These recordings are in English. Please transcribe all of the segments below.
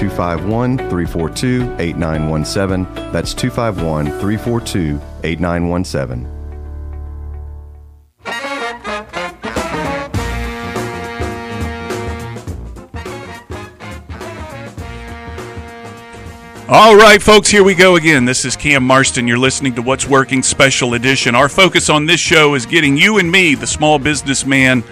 251-342-8917. That's 251-342-8917. All right, folks, here we go again. This is Cam Marston. You're listening to What's Working Special Edition. Our focus on this show is getting you and me, the small businessman,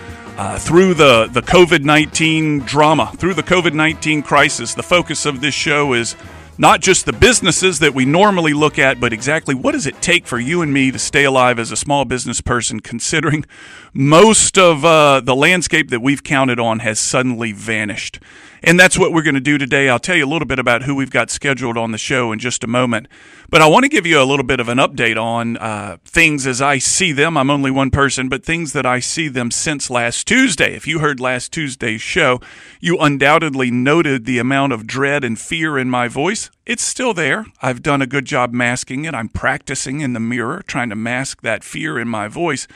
through the COVID-19 drama, through the COVID-19 crisis. The focus of this show is not just the businesses that we normally look at, but exactly what does it take for you and me to stay alive as a small business person, considering most of the landscape that we've counted on has suddenly vanished. And that's what we're going to do today. I'll tell you a little bit about who we've got scheduled on the show in just a moment. But I want to give you a little bit of an update on things as I see them. I'm only one person, but things that I see them since last Tuesday. If you heard last Tuesday's show, you undoubtedly noted the amount of dread and fear in my voice. It's still there. I've done a good job masking it. I'm practicing in the mirror, trying to mask that fear in my voice.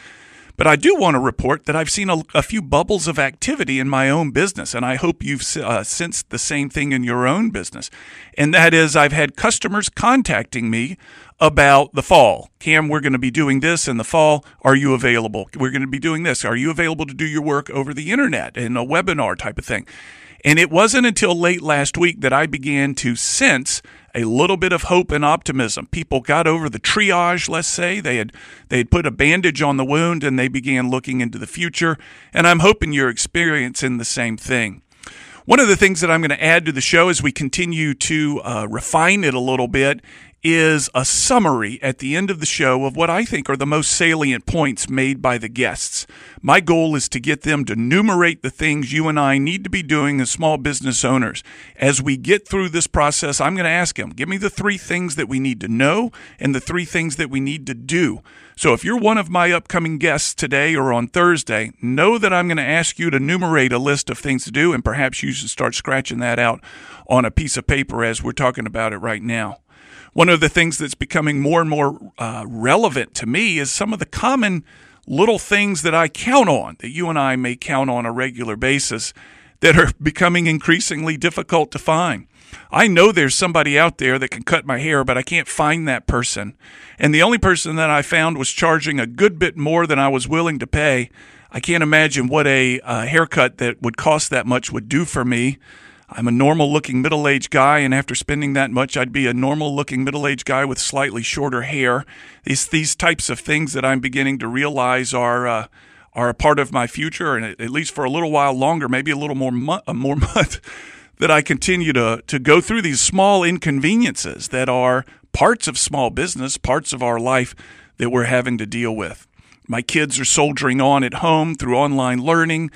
But I do want to report that I've seen a few bubbles of activity in my own business, and I hope you've sensed the same thing in your own business. And that is, I've had customers contacting me about the fall. Cam, we're going to be doing this in the fall. Are you available? We're going to be doing this. Are you available to do your work over the internet in a webinar type of thing? And it wasn't until late last week that I began to sense a little bit of hope and optimism. People got over the triage, let's say. They had put a bandage on the wound and they began looking into the future. And I'm hoping you're experiencing the same thing. One of the things that I'm going to add to the show as we continue to refine it a little bit is a summary at the end of the show of what I think are the most salient points made by the guests. My goal is to get them to enumerate the things you and I need to be doing as small business owners. As we get through this process, I'm going to ask them, give me the 3 things that we need to know and the 3 things that we need to do. So if you're one of my upcoming guests today or on Thursday, know that I'm going to ask you to enumerate a list of things to do, and perhaps you should start scratching that out on a piece of paper as we're talking about it right now. One of the things that's becoming more and more relevant to me is some of the common little things that I count on, that you and I may count on a regular basis, that are becoming increasingly difficult to find. I know there's somebody out there that can cut my hair, but I can't find that person. And the only person that I found was charging a good bit more than I was willing to pay. I can't imagine what a haircut that would cost that much would do for me. I'm a normal-looking middle-aged guy, and after spending that much, I'd be a normal-looking middle-aged guy with slightly shorter hair. These types of things that I'm beginning to realize are a part of my future, and at least for a little while longer, maybe a little more month, that I continue to go through these small inconveniences that are parts of small business, parts of our life that we're having to deal with. My kids are soldiering on at home through online learning.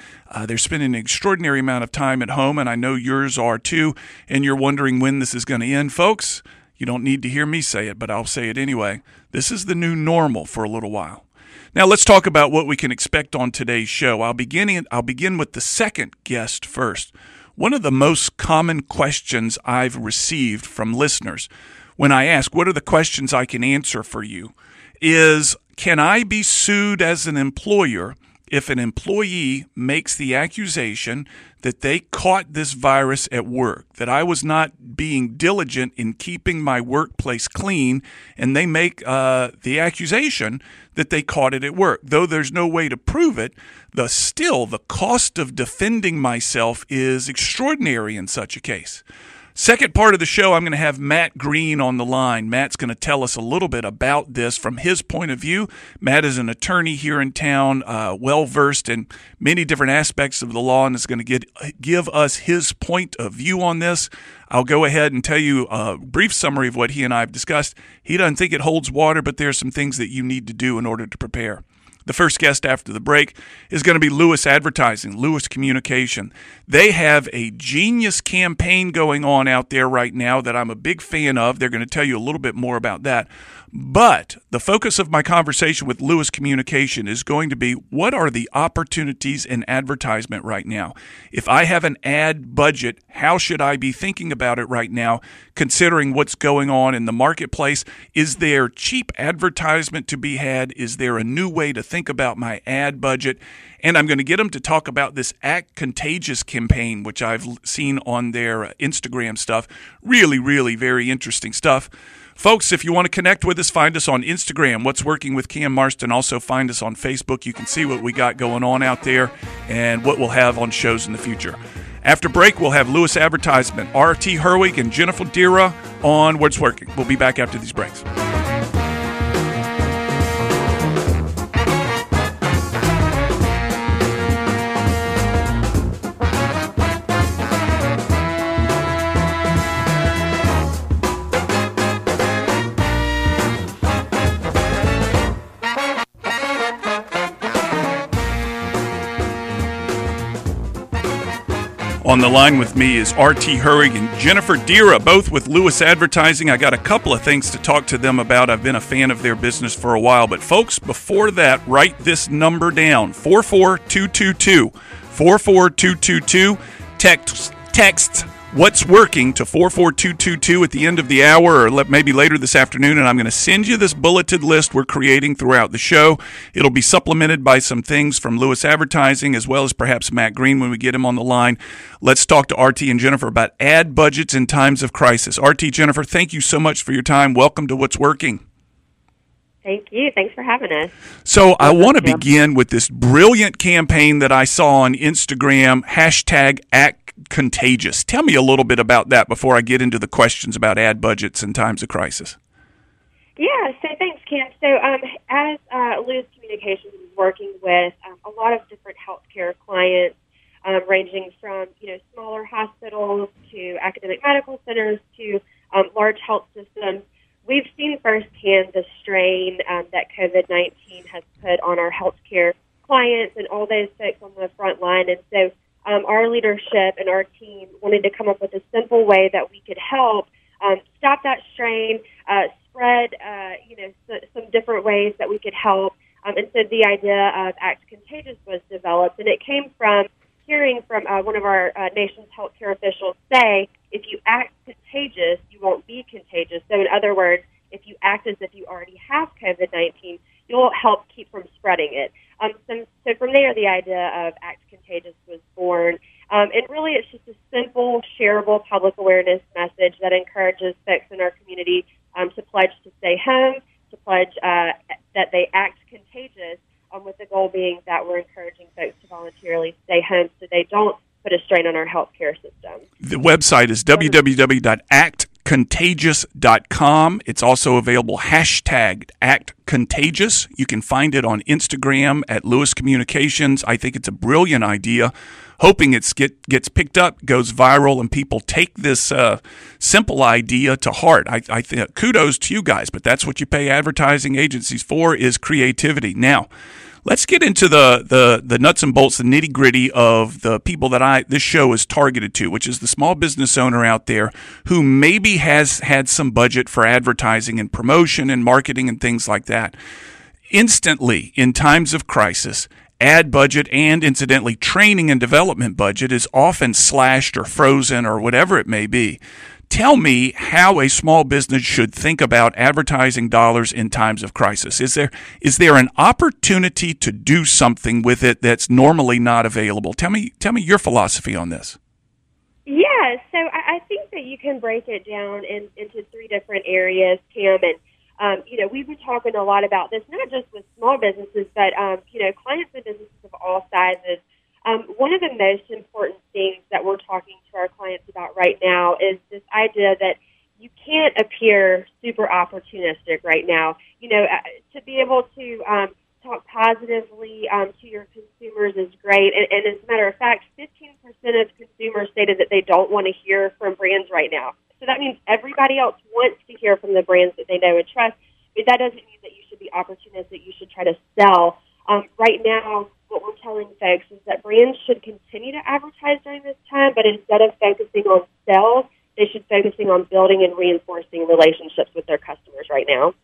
They're spending an extraordinary amount of time at home, and I know yours are too, and you're wondering when this is going to end. Folks, you don't need to hear me say it, but I'll say it anyway. This is the new normal for a little while. Now let's talk about what we can expect on today's show. I'll begin with the second guest first. One of the most common questions I've received from listeners when I ask, what are the questions I can answer for you, is, can I be sued as an employer if an employee makes the accusation that they caught this virus at work, that I was not being diligent in keeping my workplace clean, and they make the accusation that they caught it at work? Though there's no way to prove it, the cost of defending myself is extraordinary in such a case. Second part of the show, I'm going to have Matt Greene on the line. Matt's going to tell us a little bit about this from his point of view. Matt is an attorney here in town, well-versed in many different aspects of the law, and is going to give us his point of view on this. I'll go ahead and tell you a brief summary of what he and I have discussed. He doesn't think it holds water, but there are some things that you need to do in order to prepare. The first guest after the break is going to be Lewis Advertising, Lewis Communication. They have a genius campaign going on out there right now that I'm a big fan of. They're going to tell you a little bit more about that. But the focus of my conversation with Lewis Communication is going to be, what are the opportunities in advertisement right now? If I have an ad budget, how should I be thinking about it right now, considering what's going on in the marketplace? Is there cheap advertisement to be had? Is there a new way to think think about my ad budget? And I'm going to get them to talk about this Act Contagious campaign, which I've seen on their Instagram stuff. Really, really very interesting stuff. Folks, if you want to connect with us, find us on Instagram, What's Working with Cam Marston. Also find us on Facebook. You can see what we got going on out there and what we'll have on shows in the future. After break, we'll have Lewis Advertisement, R.T. Herwig, and Jennifer Dira on What's Working. We'll be back after these breaks. On the line with me is R.T. Herwig and Jennifer Dira, both with Lewis Advertising. I got a couple of things to talk to them about. I've been a fan of their business for a while. But folks, before that, write this number down, 44222. 44222. Text What's Working to 44222 at the end of the hour, or maybe later this afternoon, and I'm going to send you this bulleted list we're creating throughout the show. It'll be supplemented by some things from Lewis Advertising, as well as perhaps Matt Greene when we get him on the line. Let's talk to R.T. and Jennifer about ad budgets in times of crisis. R.T., Jennifer, thank you so much for your time. Welcome to What's Working. Thank you. Thanks for having us. So I want to begin with this brilliant campaign that I saw on Instagram, hashtag Act Contagious. Tell me a little bit about that before I get into the questions about ad budgets in times of crisis. Yeah, so thanks, Cam. So as Lewis Communications is working with a lot of different healthcare clients, ranging from smaller hospitals to academic medical centers to large health systems, we've seen firsthand the strain that COVID-19 has put on our healthcare clients and all those folks on the front line. And so our leadership and our team wanted to come up with a simple way that we could help stop that strain, spread, some different ways that we could help. And so the idea of Act Contagious was developed, and it came from hearing from one of our nation's healthcare officials say, if you act contagious, you won't be contagious. So in other words, if you act as if you already have COVID-19, you'll help keep from spreading it. So from there, the idea of Act Contagious was born. And really, it's just a simple, shareable public awareness message that encourages folks in our community to pledge to stay home, to pledge that they act contagious, with the goal being that we're encouraging folks to voluntarily stay home so they don't put a strain on our healthcare system. The website is www.actcontagious.com. It's also available hashtag ActContagious. You can find it on Instagram at Lewis Communications. I think it's a brilliant idea. Hoping it gets picked up, goes viral, and people take this simple idea to heart. I think kudos to you guys, but that's what you pay advertising agencies for, is creativity. Now, let's get into the nuts and bolts, the nitty gritty of the people that this show is targeted to, which is the small business owner out there who maybe has had some budget for advertising and promotion and marketing and things like that. Instantly, in times of crisis, ad budget and, incidentally, training and development budget is often slashed or frozen or whatever it may be. Tell me how a small business should think about advertising dollars in times of crisis. Is there an opportunity to do something with it that's normally not available? Tell me your philosophy on this. Yeah, so I think that you can break it down into three different areas, Cam, and we've been talking a lot about this, not just with small businesses, but, clients and businesses of all sizes. One of the most important things that we're talking to our clients about right now is this idea that you can't appear super opportunistic right now. To be able to talk positively to your consumers is great. And as a matter of fact, 15% of consumers stated that they don't want to hear from brands right now. So that means everybody else wants to hear from the brands that they know and trust. But that doesn't mean that you should be opportunistic. You should try to sell. Right now, what we're telling folks is that brands should continue to advertise during this time, but instead of focusing on sales, they should focusing on building and reinforcing relationships with their customers right now.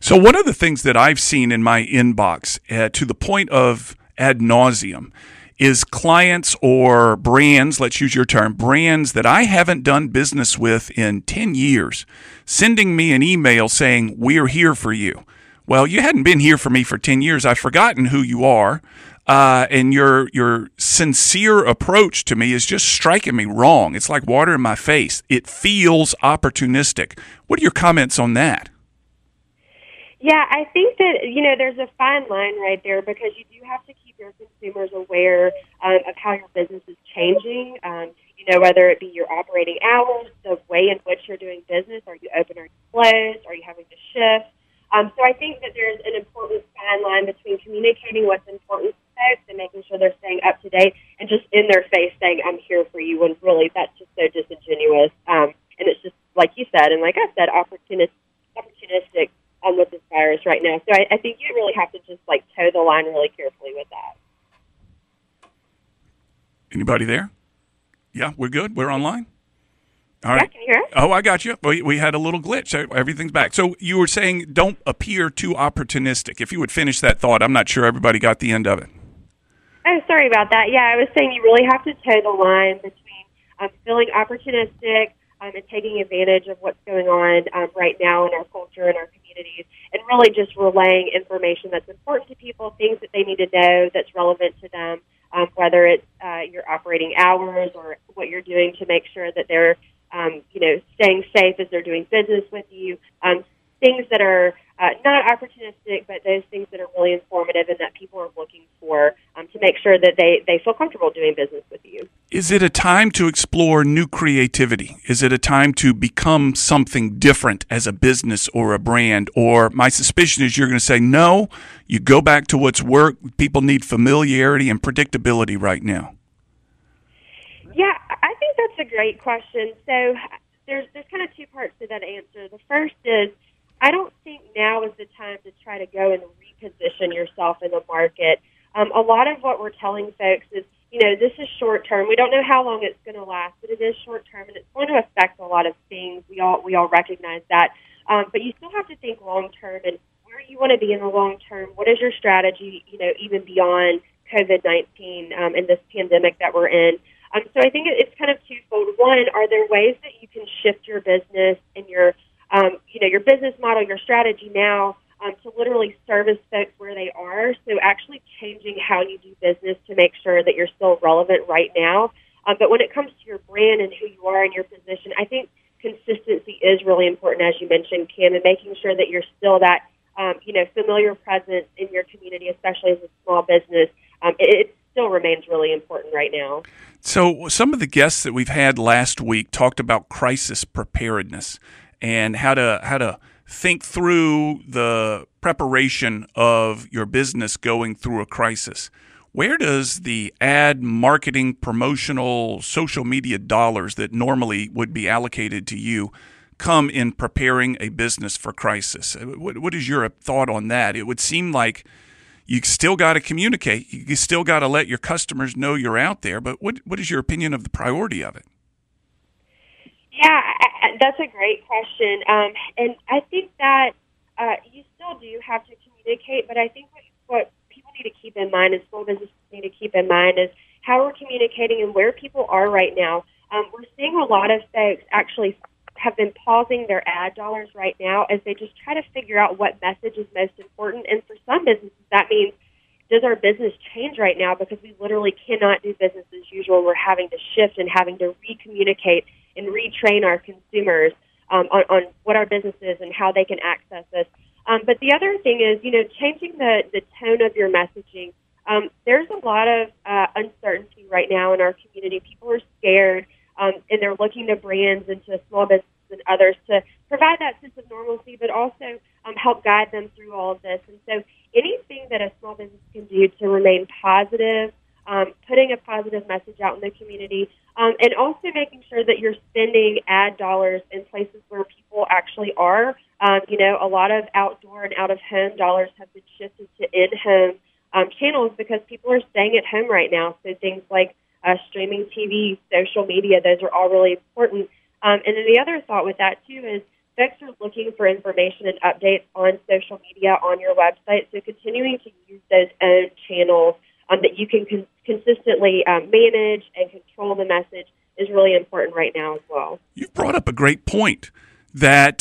So one of the things that I've seen in my inbox, to the point of ad nauseum, is clients or brands, let's use your term, brands that I haven't done business with in 10 years, sending me an email saying, "We're here for you. Well, you hadn't been here for me for 10 years. I've forgotten who you are. And your sincere approach to me is just striking me wrong. It's like water in my face. It feels opportunistic. What are your comments on that? Yeah, I think that, there's a fine line right there because you do have to keep your consumers aware of how your business is changing, whether it be your operating hours, the way in which you're doing business. Are you open or closed? Are you having to shift? So I think that there's an important fine line between communicating what's important to folks and making sure they're staying up to date and just in their face saying, I'm here for you, when really that's just so disingenuous. And it's just, like you said, and like I said, opportunistic with this virus right now. So I think you really have to just toe the line really carefully with that. Anybody there? Yeah, we're good. We're online. All right. Yeah, can you hear us? Oh, I got you. We had a little glitch. Everything's back. So you were saying don't appear too opportunistic. If you would finish that thought, I'm not sure everybody got the end of it. Oh, sorry about that. Yeah, I was saying you really have to toe the line between feeling opportunistic and taking advantage of what's going on right now in our culture and our communities, and really just relaying information that's important to people, things that they need to know that's relevant to them, whether it's your operating hours or what you're doing to make sure that they're staying safe as they're doing business with you, things that are not opportunistic, but those things that are really informative and that people are looking for to make sure that they feel comfortable doing business with you. Is it a time to explore new creativity? Is it a time to become something different as a business or a brand? Or my suspicion is you're going to say, no, you go back to what's worked. People need familiarity and predictability right now. Yeah, I think that's a great question. So there's kind of two parts to that answer. The first is I don't think now is the time to try to go and reposition yourself in the market. A lot of what we're telling folks is, this is short term. We don't know how long it's going to last, but it is short term, and it's going to affect a lot of things. We all recognize that. But you still have to think long term and where you want to be in the long term. What is your strategy, even beyond COVID-19 and this pandemic that we're in? So I think it's kind of twofold. One, are there ways that you can shift your business and your business model, your strategy now to literally service folks where they are? So actually changing how you do business to make sure that you're still relevant right now. But when it comes to your brand and who you are and your position, I think consistency is really important, as you mentioned, Kim, and making sure that you're still that, familiar presence in your community, especially as a small business. It still remains really important right now. So some of the guests that we've had last week talked about crisis preparedness and how to think through the preparation of your business going through a crisis. Where does the ad, marketing, promotional, social media dollars that normally would be allocated to you come in preparing a business for crisis? What is your thought on that? It would seem like you still got to communicate. You still got to let your customers know you're out there. But what is your opinion of the priority of it? Yeah, that's a great question. And I think that you still do have to communicate, but I think what people need to keep in mind, and small businesses need to keep in mind, is how we're communicating and where people are right now. We're seeing a lot of folks actually have been pausing their ad dollars right now as they just try to figure out what message is most important. And for some businesses, that means, does our business change right now because we literally cannot do business as usual? We're having to shift and having to re-communicate and retrain our consumers on what our business is and how they can access us. But the other thing is, changing the tone of your messaging. There's a lot of uncertainty right now in our community. People are scared, and they're looking to brands and to small businesses and others to provide that sense of normalcy, but also help guide them through all of this. And so anything that a small business can do to remain positive, putting a positive message out in the community, and also making sure that you're spending ad dollars in places where people actually are. A lot of outdoor and out-of-home dollars have been shifted to in-home channels because people are staying at home right now. So things like streaming TV, social media, those are all really important. And then the other thought with that, too, is folks are looking for information and updates on social media on your website. So continuing to use those own channels that you can consistently manage and control the message is really important right now as well. You've brought up a great point. that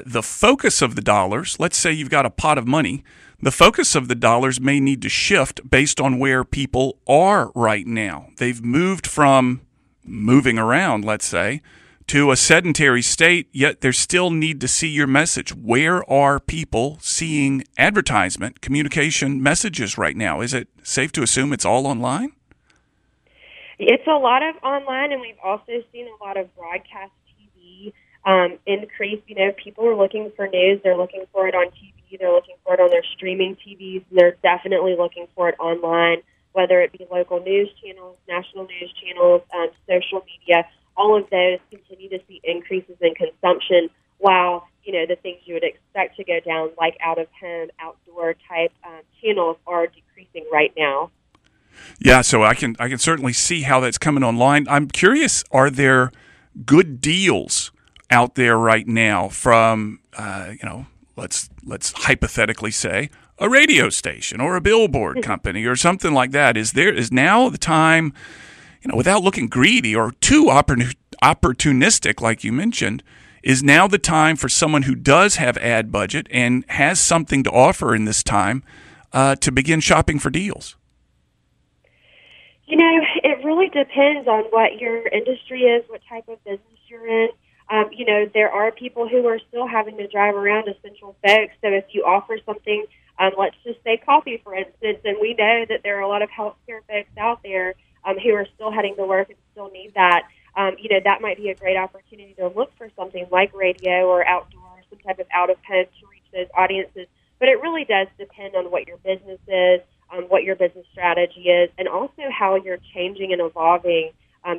the focus of the dollars, let's say you've got a pot of money, the focus of the dollars may need to shift based on where people are right now. They've moved from moving around, let's say, to a sedentary state, yet they still need to see your message. Where are people seeing advertisement, communication messages right now? Is it safe to assume it's all online? It's a lot of online, and we've also seen a lot of broadcast TV increase. You know, people are looking for news. They're looking for it on TV. They're looking for it on their streaming TVs. And they're definitely looking for it online, whether it be local news channels, national news channels, social media. All of those continue to see increases in consumption, while, you know, the things you would expect to go down, like out-of-home, outdoor-type channels, are decreasing right now. Yeah, so I can certainly see how that's coming online. I'm curious, are there good deals out there right now from, let's hypothetically say, a radio station or a billboard company or something like that? Is now the time, without looking greedy or too opportunistic, like you mentioned, is now the time for someone who does have ad budget and has something to offer in this time to begin shopping for deals? You know, it really depends on what your industry is, what type of business you're in. There are people who are still having to drive around essential folks. So if you offer something, let's just say coffee, for instance, and we know that there are a lot of healthcare folks out there who are still heading to work and still need that, that might be a great opportunity to look for something like radio or outdoor, some type of out-of-home to reach those audiences. But it really does depend on what your business is, what your business strategy is, and also how you're changing and evolving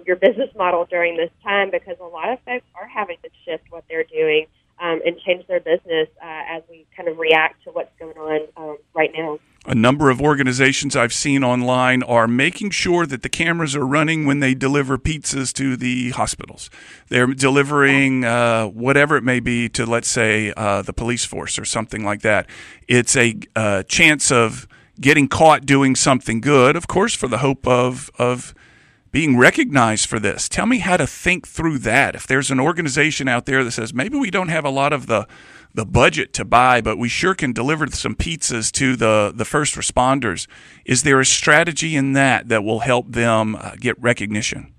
your business model during this time, because a lot of folks are having to shift what they're doing and change their business as we kind of react to what's going on right now. A number of organizations I've seen online are making sure that the cameras are running when they deliver pizzas to the hospitals. They're delivering whatever it may be to, let's say, the police force or something like that. It's a chance of getting caught doing something good, of course, for the hope of being recognized for this. Tell me how to think through that. If there's an organization out there that says, maybe we don't have a lot of the budget to buy, but we sure can deliver some pizzas to the first responders, is there a strategy in that will help them get recognition?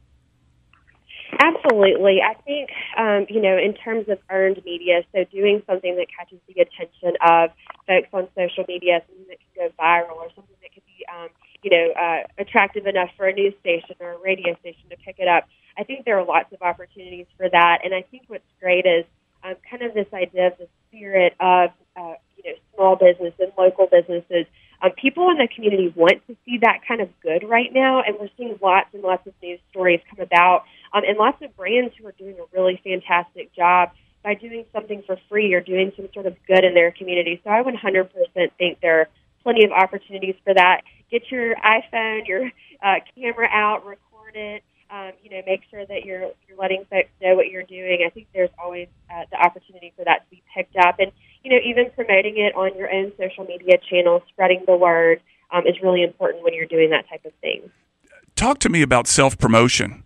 Absolutely. I think, in terms of earned media, so doing something that catches the attention of folks on social media, something that can go viral or something that could be, attractive enough for a news station or a radio station to pick it up. I think there are lots of opportunities for that. And I think what's great is kind of this idea of the spirit of, small business and local businesses. People in the community want to see that kind of good right now, and we're seeing lots and lots of news stories come about, and lots of brands who are doing a really fantastic job by doing something for free or doing some sort of good in their community. So I 100% think there are plenty of opportunities for that. Get your iPhone, your camera out, record it. Make sure that you're letting folks know what you're doing. I think there's always the opportunity for that to be picked up. And, even promoting it on your own social media channels, spreading the word is really important when you're doing that type of thing. Talk to me about self-promotion.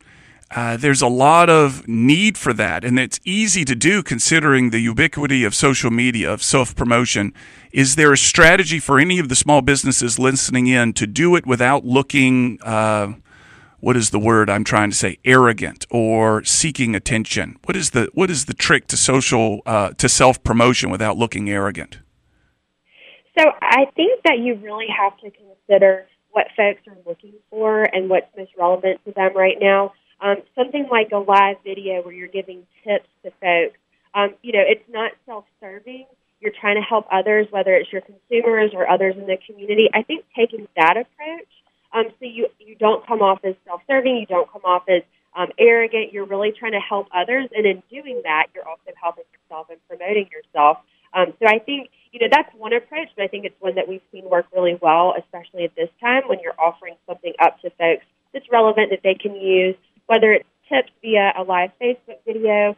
There's a lot of need for that, and it's easy to do considering the ubiquity of social media, of self-promotion. Is there a strategy for any of the small businesses listening in to do it without looking what is the word I'm trying to say, arrogant or seeking attention? What is the trick to to self-promotion without looking arrogant? So I think that you really have to consider what folks are looking for and what's most relevant to them right now. Something like a live video where you're giving tips to folks, it's not self-serving. You're trying to help others, whether it's your consumers or others in the community. I think taking that approach, so you don't come off as self-serving, you don't come off as arrogant. You're really trying to help others, and in doing that, you're also helping yourself and promoting yourself. So I think, that's one approach, but I think it's one that we've seen work really well, especially at this time when you're offering something up to folks that's relevant that they can use, whether it's tips via a live Facebook video,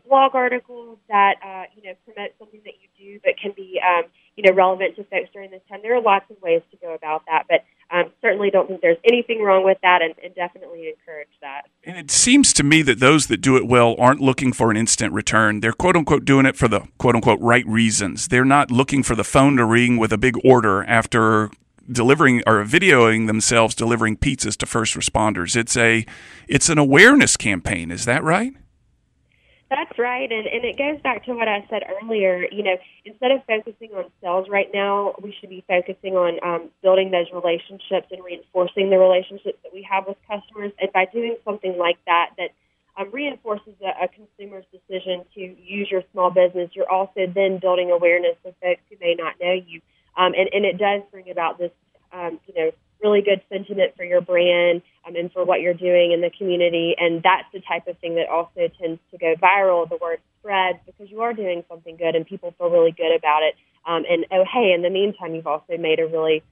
blog articles that, promote something that you do but can be, relevant to folks during this time. There are lots of ways to go about that, but certainly don't think there's anything wrong with that, and definitely encourage that. And it seems to me that those that do it well aren't looking for an instant return. They're quote-unquote doing it for the quote-unquote right reasons. They're not looking for the phone to ring with a big order after delivering or videoing themselves delivering pizzas to first responders. It's an awareness campaign. Is that right? That's right, and it goes back to what I said earlier. Instead of focusing on sales right now, we should be focusing on building those relationships and reinforcing the relationships that we have with customers. And by doing something like that reinforces a consumer's decision to use your small business, you're also then building awareness with folks who may not know you. And it does bring about this, really good sentiment for your brand and for what you're doing in the community. And that's the type of thing that also tends to go viral. The word spreads because you are doing something good and people feel really good about it. In the meantime, you've also made a really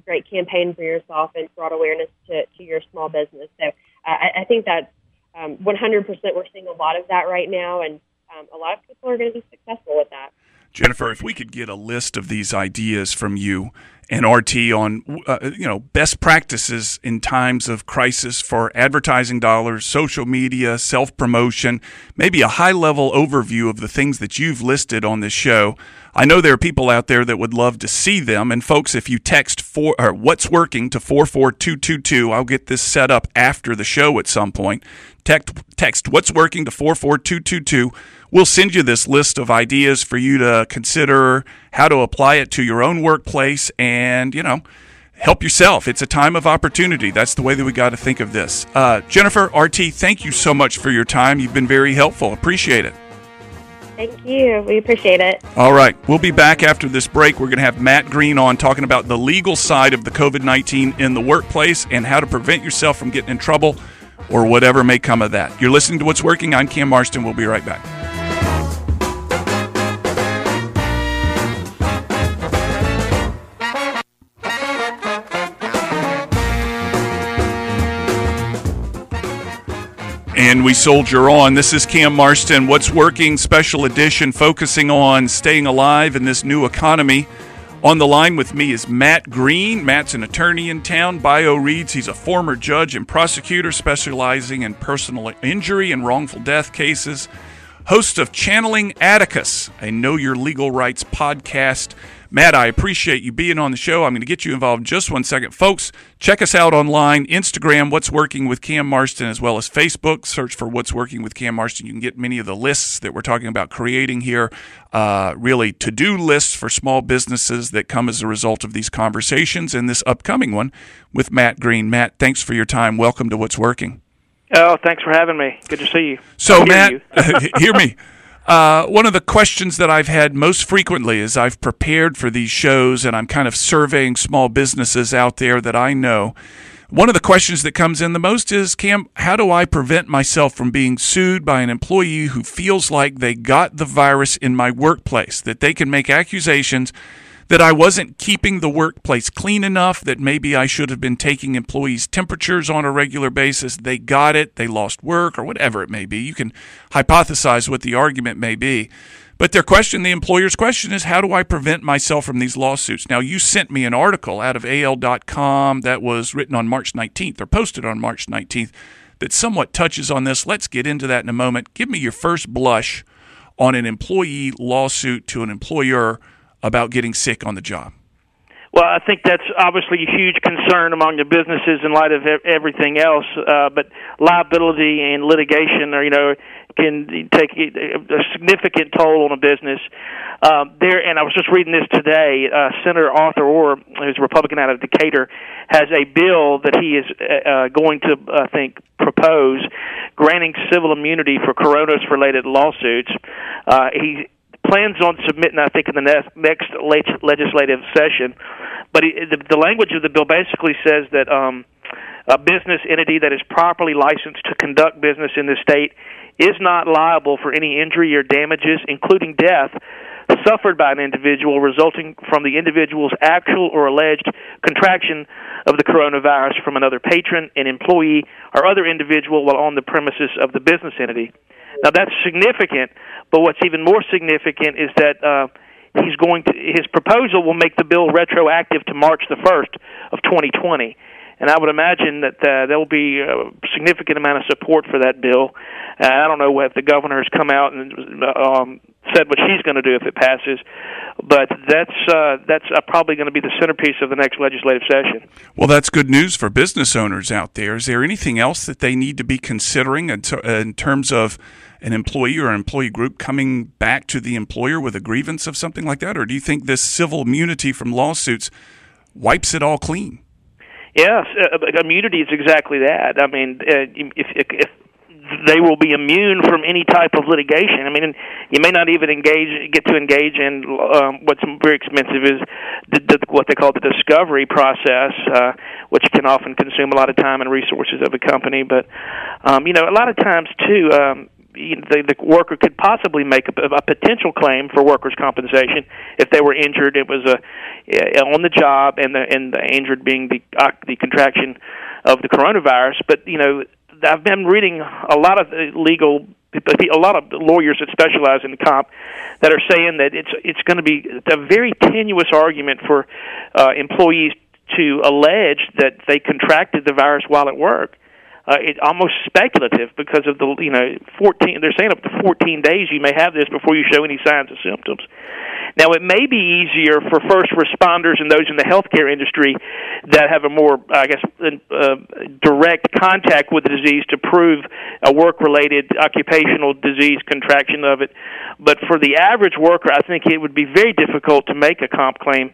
great campaign for yourself and brought awareness to your small business. So I think that's 100%. We're seeing a lot of that right now, and a lot of people are going to be successful with that. Jennifer, if we could get a list of these ideas from you and RT on, best practices in times of crisis for advertising dollars, social media, self-promotion, maybe a high-level overview of the things that you've listed on this show. I know there are people out there that would love to see them. And folks, if you text what's working to 44222, I'll get this set up after the show at some point. Text what's working to 44222. We'll send you this list of ideas for you to consider how to apply it to your own workplace and, help yourself. It's a time of opportunity. That's the way that we got to think of this. Jennifer, RT, thank you so much for your time. You've been very helpful. Appreciate it. Thank you. We appreciate it. All right. We'll be back after this break. We're going to have Matt Greene on talking about the legal side of the COVID-19 in the workplace and how to prevent yourself from getting in trouble or whatever may come of that. You're listening to What's Working. I'm Cam Marston. We'll be right back. And we soldier on. This is Cam Marston, What's Working Special Edition, focusing on staying alive in this new economy. On the line with me is Matt Greene. Matt's an attorney in town. Bio reads he's a former judge and prosecutor specializing in personal injury and wrongful death cases. Host of Channeling Atticus, a Know Your Legal Rights podcast. Matt, I appreciate you being on the show. I'm going to get you involved in just 1 second. Folks, check us out online, Instagram, What's Working with Cam Marston, as well as Facebook. Search for What's Working with Cam Marston. You can get many of the lists that we're talking about creating here, really to-do lists for small businesses that come as a result of these conversations and this upcoming one with Matt Greene. Matt, thanks for your time. Welcome to What's Working. Oh, thanks for having me. Good to see you. So, Matt, hear me. One of the questions that I've had most frequently as I've prepared for these shows and I'm kind of surveying small businesses out there that I know, one of the questions that comes in the most is, Cam, how do I prevent myself from being sued by an employee who feels like they got the virus in my workplace, that they can make accusations that I wasn't keeping the workplace clean enough, that maybe I should have been taking employees' temperatures on a regular basis, they got it, they lost work, or whatever it may be. You can hypothesize what the argument may be. But the employer's question is, how do I prevent myself from these lawsuits? Now, you sent me an article out of AL.com that was written on March 19th, or posted on March 19th, that somewhat touches on this. Let's get into that in a moment. Give me your first blush on an employee lawsuit to an employer about getting sick on the job. Well, I think that's obviously a huge concern among the businesses in light of everything else. But liability and litigation, can take a significant toll on a business. And I was just reading this today. Senator Arthur Orr, who's a Republican out of Decatur, has a bill that he is going to, I think, propose granting civil immunity for coronavirus-related lawsuits. He plans on submitting, I think, in the next legislative session. But the language of the bill basically says that a business entity that is properly licensed to conduct business in the state is not liable for any injury or damages, including death, suffered by an individual resulting from the individual's actual or alleged contraction of the coronavirus from another patron, an employee, or other individual while on the premises of the business entity. Now, that's significant, but what's even more significant is that his proposal will make the bill retroactive to March the 1st of 2020. and I would imagine that there will be a significant amount of support for that bill. I don't know if the governor has come out and said what she's going to do if it passes, but that's probably going to be the centerpiece of the next legislative session. Well, that's good news for business owners out there. Is there anything else that they need to be considering in terms of an employee or an employee group coming back to the employer with a grievance of something like that? Or do you think this civil immunity from lawsuits wipes it all clean? Yes, immunity is exactly that. I mean, if they will be immune from any type of litigation. I mean, you may not even get to engage in what's very expensive is what they call the discovery process, which can often consume a lot of time and resources of a company. But a lot of times too, the worker could possibly make a potential claim for workers' compensation if they were injured. It was on the job, and the injured being the contraction of the coronavirus. But I've been reading a lot of lawyers that specialize in comp that are saying that it's going to be a very tenuous argument for employees to allege that they contracted the virus while at work. It's almost speculative because of the 14. They're saying up to 14 days you may have this before you show any signs of symptoms. Now, it may be easier for first responders and those in the healthcare industry that have a more, direct contact with the disease to prove a work-related occupational disease contraction of it. But for the average worker, I think it would be very difficult to make a comp claim.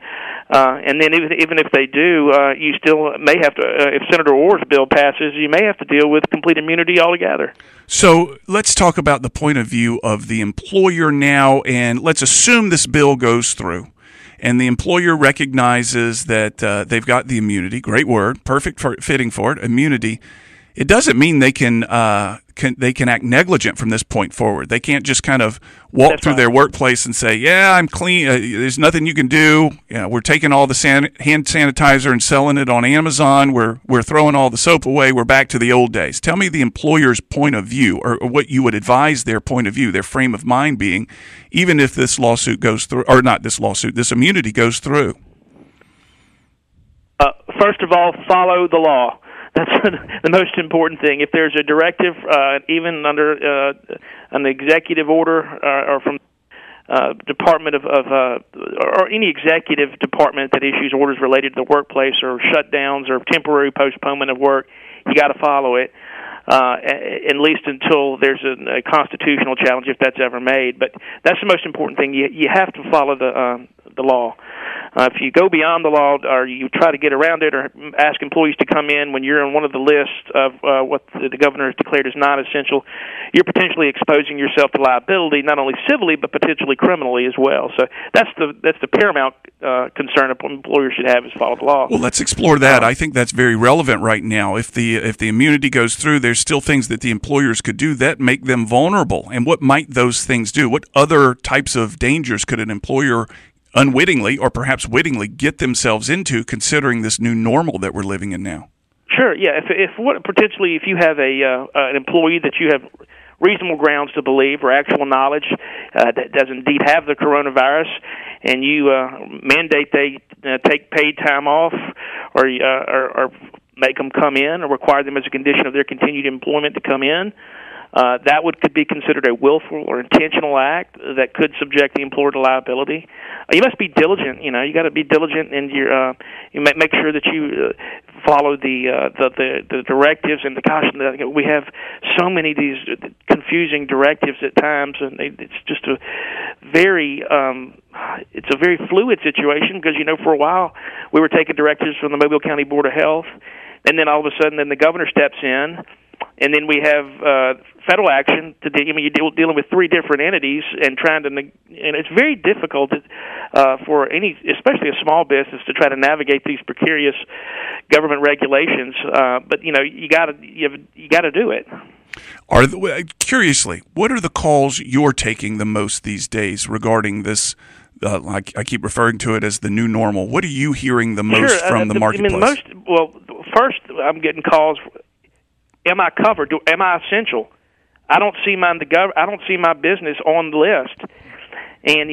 And then even if they do, you still may have to, if Senator Orr's bill passes, you may have to deal with complete immunity altogether. So let's talk about the point of view of the employer now, and let's assume this bill goes through, and the employer recognizes that they've got the immunity. Great word, perfect fitting for it, immunity. It doesn't mean they can act negligent from this point forward. They can't just kind of walk through their workplace and say, "Yeah, I'm clean. There's nothing you can do. We're taking all the hand sanitizer and selling it on Amazon. We're throwing all the soap away. We're back to the old days." Tell me the employer's point of view, or what you would advise their point of view, their frame of mind being, even if this lawsuit goes through, or not this lawsuit, this immunity goes through. First of all, follow the law. That's the most important thing. If there's a directive, even under an executive order or from Department of or any executive department that issues orders related to the workplace or shutdowns or temporary postponement of work, you got to follow it. At least until there's a constitutional challenge, if that's ever made. But that's the most important thing. You have to follow the law. If you go beyond the law, or you try to get around it, or ask employees to come in when you're on one of the lists of what the governor has declared as non-essential, you're potentially exposing yourself to liability, not only civilly but potentially criminally as well. So that's the paramount concern employers should have, is follow the law. Well, let's explore that. I think that's very relevant right now. If the immunity goes through, there's still things that the employers could do that make them vulnerable. And what might those things do? What other types of dangers could an employer unwittingly or perhaps wittingly get themselves into, considering this new normal that we're living in now? Sure, yeah. Potentially if you have an employee that you have reasonable grounds to believe or actual knowledge that does indeed have the coronavirus, and you mandate they take paid time off or make them come in or require them as a condition of their continued employment to come in, that could be considered a willful or intentional act that could subject the employer to liability. You must be diligent. You got to be diligent, and you make sure that you follow the directives and the caution. We have so many of these confusing directives at times, and it's just a very fluid situation because for a while we were taking directives from the Mobile County Board of Health, and then all of a sudden then the governor steps in. And then we have federal action. You're dealing with three different entities and and it's very difficult for especially a small business, to try to navigate these precarious government regulations. But you got to do it. Curiously, what are the calls you're taking the most these days regarding this? I keep referring to it as the new normal. What are you hearing the most from the marketplace? First, I'm getting calls. Am I covered? Am I essential? I don't see my business on the list, And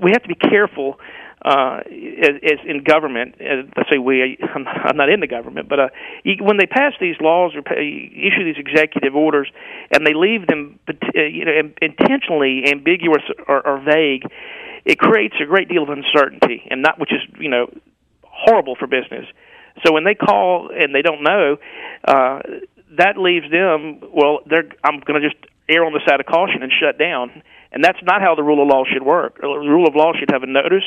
we have to be careful as in government. Let's say I'm not in the government, but when they pass these laws or issue these executive orders, and they leave them intentionally ambiguous or vague, it creates a great deal of uncertainty, which is horrible for business. So when they call and they don't know, that leaves them. Well, I'm going to just err on the side of caution and shut down. And that's not how the rule of law should work. The rule of law should have a notice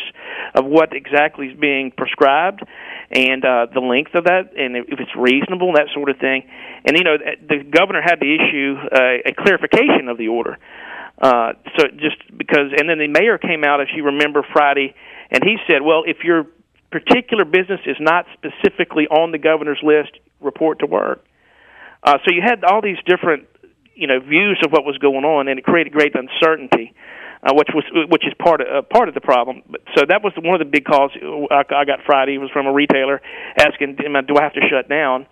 of what exactly is being prescribed and the length of that, and if it's reasonable, and that sort of thing. And, the governor had to issue a clarification of the order. So just because, and then the mayor came out, if you remember, Friday, and he said, well, if your particular business is not specifically on the governor's list, report to work. So you had all these different views of what was going on, and it created great uncertainty, which is part of the problem. So that was one of the big calls I got Friday. Was from a retailer asking, do I have to shut down?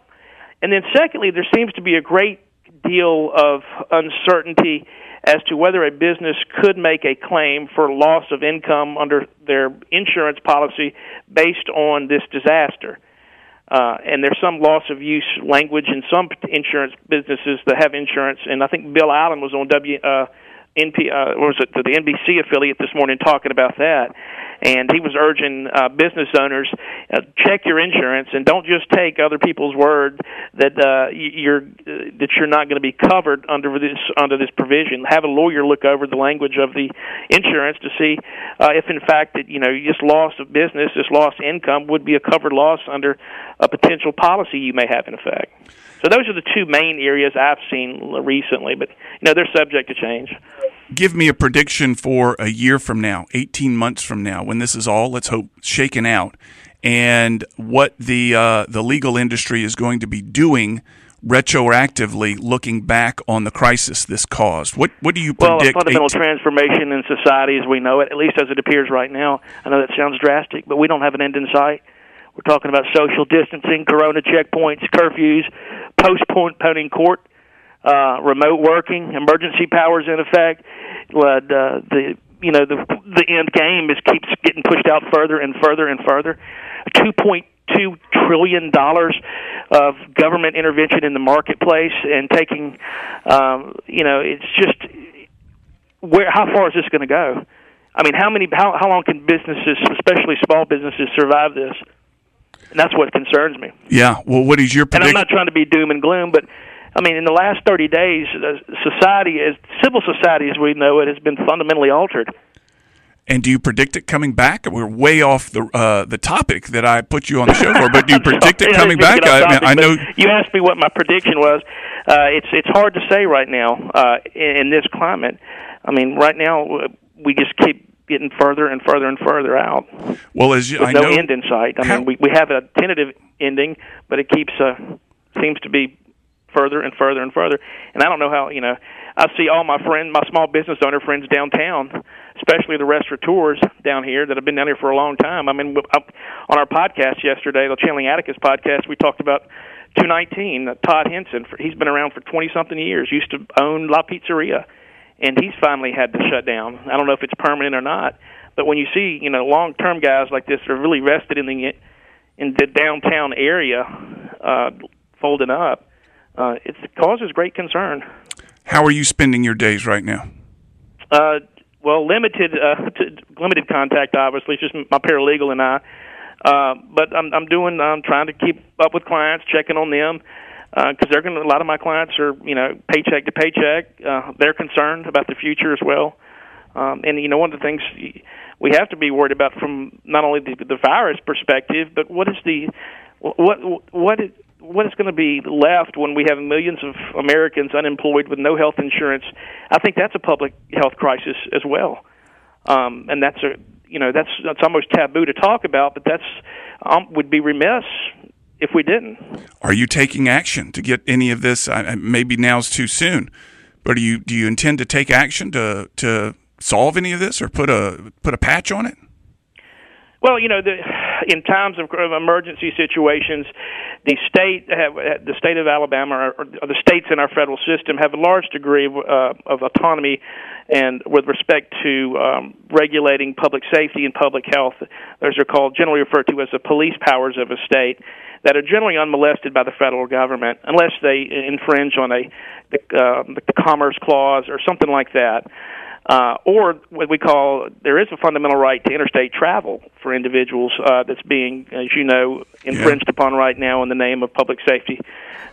And then secondly, there seems to be a great deal of uncertainty as to whether a business could make a claim for loss of income under their insurance policy based on this disaster. And there's some loss of use language in some insurance businesses that have insurance. And I think Bill Allen was on the NBC affiliate this morning talking about that. And he was urging business owners, check your insurance and don't just take other people's word that you're not going to be covered under this provision. Have a lawyer look over the language of the insurance to see if in fact that you just loss of business, this lost income would be a covered loss under a potential policy you may have in effect. So those are the two main areas I've seen recently, but they're subject to change. Give me a prediction for a year from now, 18 months from now, when this is all, let's hope, shaken out, and what the legal industry is going to be doing retroactively, looking back on the crisis this caused. What do you predict? Well, a fundamental transformation in society as we know it, at least as it appears right now. I know that sounds drastic, but we don't have an end in sight. We're talking about social distancing, corona checkpoints, curfews, postponing court, remote working, emergency powers in effect. The end game keeps getting pushed out further and further and further. $2.2 trillion of government intervention in the marketplace, and taking, it's just how far is this going to go? I mean, how long can businesses, especially small businesses, survive this? And that's what concerns me. Yeah. Well, what is your prediction? And I'm not trying to be doom and gloom, but I mean, in the last 30 days, civil society as we know it has been fundamentally altered. And do you predict it coming back? We're way off the topic that I put you on the show for, but do you predict it coming back? I know you asked me what my prediction was. It's hard to say right now in this climate. I mean, right now we just keep getting further and further and further out. Well, with no end in sight. I mean, we have a tentative ending, but it seems to be further and further and further. And I don't know how, I see all my small business owner friends downtown, especially the restaurateurs down here that have been down here for a long time. I mean, on our podcast yesterday, the Channeling Atticus podcast, we talked about 219, Todd Henson. He's been around for 20-something years, used to own La Pizzeria, and he's finally had to shut down. I don't know if it's permanent or not, but when you see, long-term guys like this are really vested in the downtown area folding up, it causes great concern. How are you spending your days right now? Well, limited contact, obviously. It's just my paralegal and I. But I'm trying to keep up with clients, checking on them, because a lot of my clients are, paycheck to paycheck. They're concerned about the future as well. And one of the things we have to be worried about from not only the virus perspective, but what is going to be left when we have millions of Americans unemployed with no health insurance? I think that's a public health crisis as well, and that's almost taboo to talk about. But that's would be remiss if we didn't. Are you taking action to get any of this? Maybe now's too soon, but do you intend to take action to solve any of this or put a patch on it? Well, in times of emergency situations, the state of Alabama, or the states in our federal system, have a large degree of autonomy, and with respect to regulating public safety and public health. Those are called, generally referred to as the police powers of a state, that are generally unmolested by the federal government unless they infringe on the Commerce Clause or something like that. Or what we call, there is a fundamental right to interstate travel for individuals that's being, as you know, infringed upon right now in the name of public safety.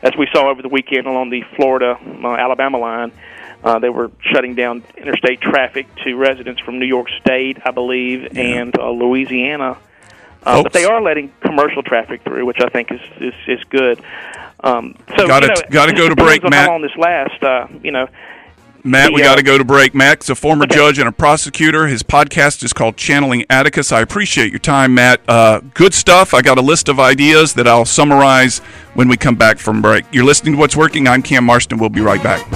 As we saw over the weekend along the Florida-Alabama line, they were shutting down interstate traffic to residents from New York State, I believe, and Louisiana. But they are letting commercial traffic through, which I think is good. So got to go to break, Matt. How long this lasts, Matt, we got to go to break. Matt's a former judge and a prosecutor. His podcast is called Channeling Atticus. I appreciate your time, Matt. Good stuff. I got a list of ideas that I'll summarize when we come back from break. You're listening to What's Working. I'm Cam Marston. We'll be right back.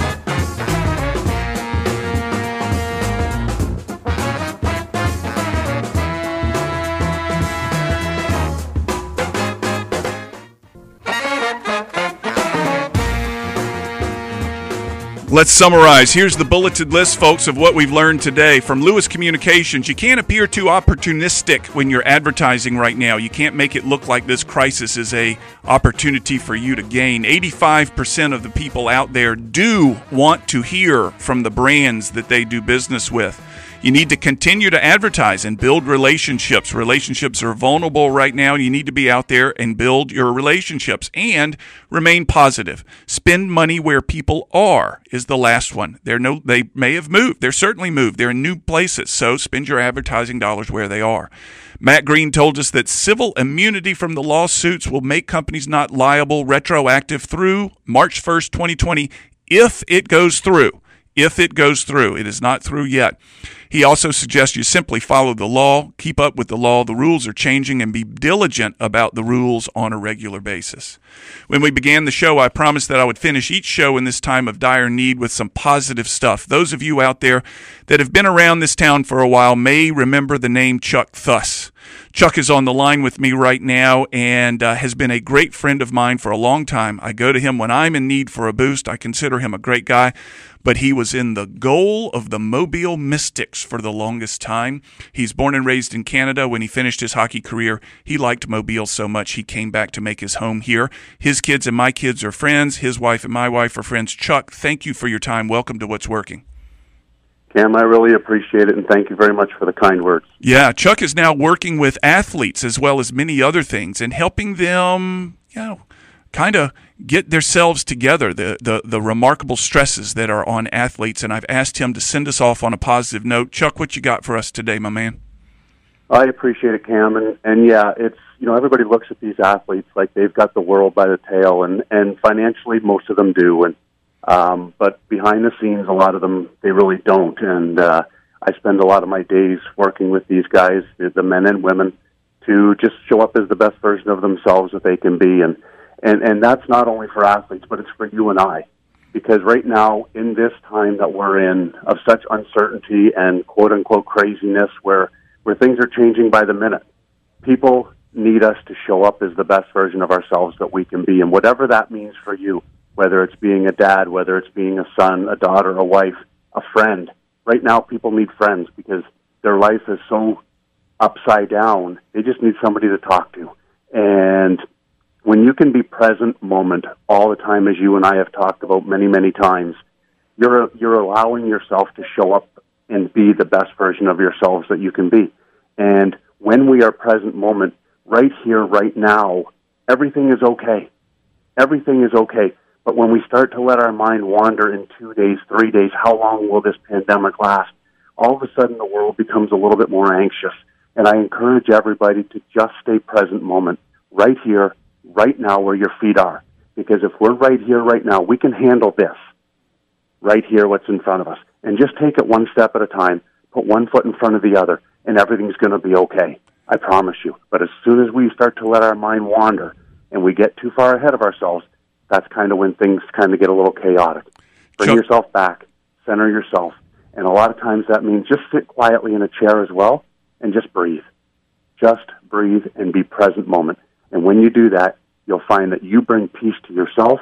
Let's summarize. Here's the bulleted list, folks, of what we've learned today. From Lewis Communications, you can't appear too opportunistic when you're advertising right now. You can't make it look like this crisis is a opportunity for you to gain. 85% of the people out there do want to hear from the brands that they do business with. You need to continue to advertise and build relationships. Relationships are vulnerable right now. You need to be out there and build your relationships and remain positive. Spend money where people are is the last one. They may have moved. They're certainly moved. They're in new places. So spend your advertising dollars where they are. Matt Greene told us that civil immunity from the lawsuits will make companies not liable retroactive through March 1st, 2020, if it goes through. If it goes through. It is not through yet. He also suggests you simply follow the law, keep up with the law. The rules are changing, and be diligent about the rules on a regular basis. When we began the show, I promised that I would finish each show in this time of dire need with some positive stuff. Those of you out there that have been around this town for a while may remember the name Chuck Thuss. Chuck is on the line with me right now and has been a great friend of mine for a long time. I go to him when I'm in need for a boost. I consider him a great guy, but he was in the goal of the Mobile Mystics for the longest time. He's born and raised in Canada. When he finished his hockey career, he liked Mobile so much he came back to make his home here. His kids and my kids are friends. His wife and my wife are friends. Chuck, thank you for your time. Welcome to What's Working. Cam, I really appreciate it, and thank you very much for the kind words. Yeah, Chuck is now working with athletes as well as many other things and helping them, kind of get themselves together, the remarkable stresses that are on athletes. And I've asked him to send us off on a positive note. Chuck, what you got for us today, my man? I appreciate it, Cam, and yeah, it's, everybody looks at these athletes like they've got the world by the tail, and financially most of them do, but behind the scenes, a lot of them, they really don't. And I spend a lot of my days working with these guys, the men and women, to just show up as the best version of themselves that they can be. And that's not only for athletes, but it's for you and I. Because right now, in this time that we're in, of such uncertainty and quote-unquote craziness, where things are changing by the minute, people need us to show up as the best version of ourselves that we can be. And whatever that means for you, whether it's being a dad, whether it's being a son, a daughter, a wife, a friend. Right now, people need friends because their life is so upside down. They just need somebody to talk to. And when you can be present moment all the time, as you and I have talked about many, many times, you're allowing yourself to show up and be the best version of yourselves that you can be. And when we are present moment, right here, right now, everything is okay. Everything is okay. But when we start to let our mind wander in 2 days, 3 days, how long will this pandemic last? All of a sudden, the world becomes a little bit more anxious. And I encourage everybody to just stay present moment, right here, right now, where your feet are. Because if we're right here, right now, we can handle this right here, what's in front of us. And just take it one step at a time, put one foot in front of the other, and everything's going to be okay. I promise you. But as soon as we start to let our mind wander and we get too far ahead of ourselves, that's kind of when things kind of get a little chaotic. Bring yourself back, center yourself, and a lot of times that means just sit quietly in a chair as well and just breathe. Just breathe and be present moment. And when you do that, you'll find that you bring peace to yourself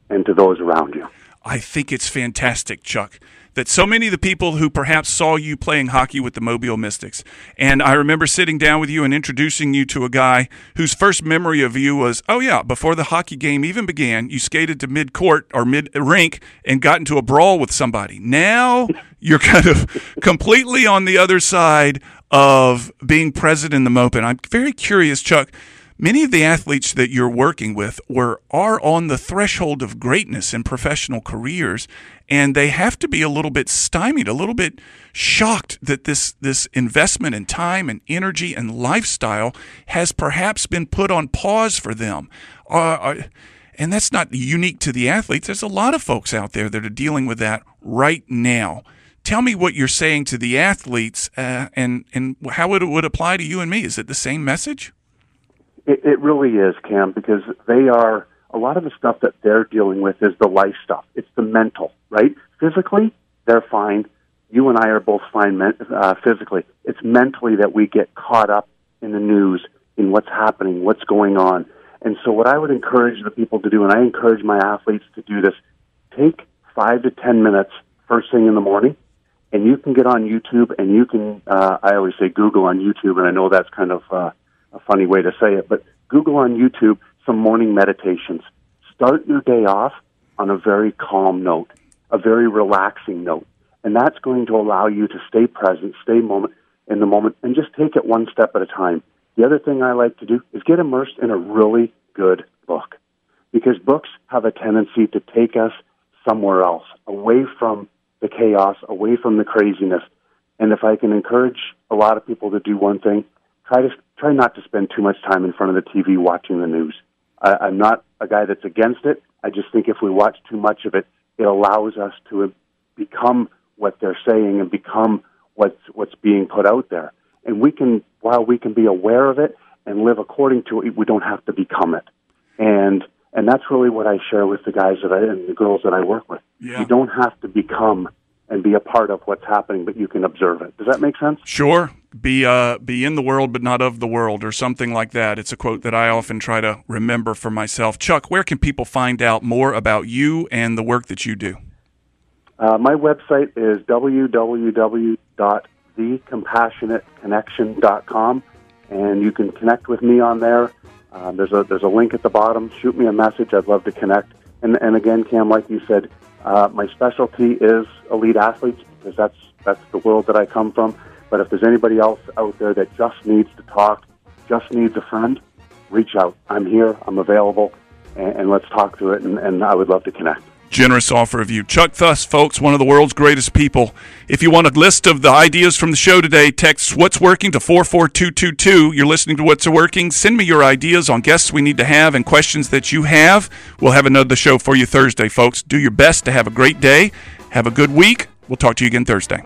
and to those around you. I think it's fantastic, Chuck, that so many of the people who perhaps saw you playing hockey with the Mobile Mystics, and I remember sitting down with you and introducing you to a guy whose first memory of you was, oh yeah, before the hockey game even began, you skated to mid-court or mid-rink and got into a brawl with somebody. Now you're kind of completely on the other side of being present in the moment. I'm very curious, Chuck. Many of the athletes that you're working with are on the threshold of greatness in professional careers, and they have to be a little bit stymied, a little bit shocked that this investment in time and energy and lifestyle has perhaps been put on pause for them. And that's not unique to the athletes. There's a lot of folks out there that are dealing with that right now. Tell me what you're saying to the athletes and how it would apply to you and me. Is it the same message? It really is, Cam, because they are, a lot of the stuff that they're dealing with is the life stuff. It's the mental, right? Physically, they're fine. You and I are both fine physically. It's mentally that we get caught up in the news, in what's happening, what's going on. And so what I would encourage the people to do, and I encourage my athletes to do this, take 5 to 10 minutes first thing in the morning, and you can get on YouTube, and you can, I always say Google on YouTube, and I know that's kind of a funny way to say it, but Google on YouTube some morning meditations. Start your day off on a very calm note, a very relaxing note, and that's going to allow you to stay present, stay in the moment, and just take it one step at a time. The other thing I like to do is get immersed in a really good book, because books have a tendency to take us somewhere else, away from the chaos, away from the craziness. And if I can encourage a lot of people to do one thing, try not to spend too much time in front of the TV watching the news. I'm not a guy that's against it. I just think if we watch too much of it, it allows us to become what they're saying and become what's being put out there. And while we can be aware of it and live according to it, we don't have to become it. And that's really what I share with the guys and the girls that I work with. Yeah. You don't have to become and be a part of what's happening, but you can observe it. Does that make sense? Sure. Be in the world, but not of the world, or something like that. It's a quote that I often try to remember for myself. Chuck, where can people find out more about you and the work that you do? My website is www.thecompassionateconnection.com, and you can connect with me on there. There's a link at the bottom. Shoot me a message. I'd love to connect. And again, Cam, like you said, my specialty is elite athletes, because that's the world that I come from. But if there's anybody else out there that just needs to talk, just needs a friend, reach out. I'm here. I'm available, and let's talk through it, and I would love to connect. Generous offer of you. Chuck Thuss, folks, one of the world's greatest people. If you want a list of the ideas from the show today, text What's Working to 44222. You're listening to What's Working. Send me your ideas on guests we need to have and questions that you have. We'll have another show for you Thursday, folks. Do your best to have a great day. Have a good week. We'll talk to you again Thursday.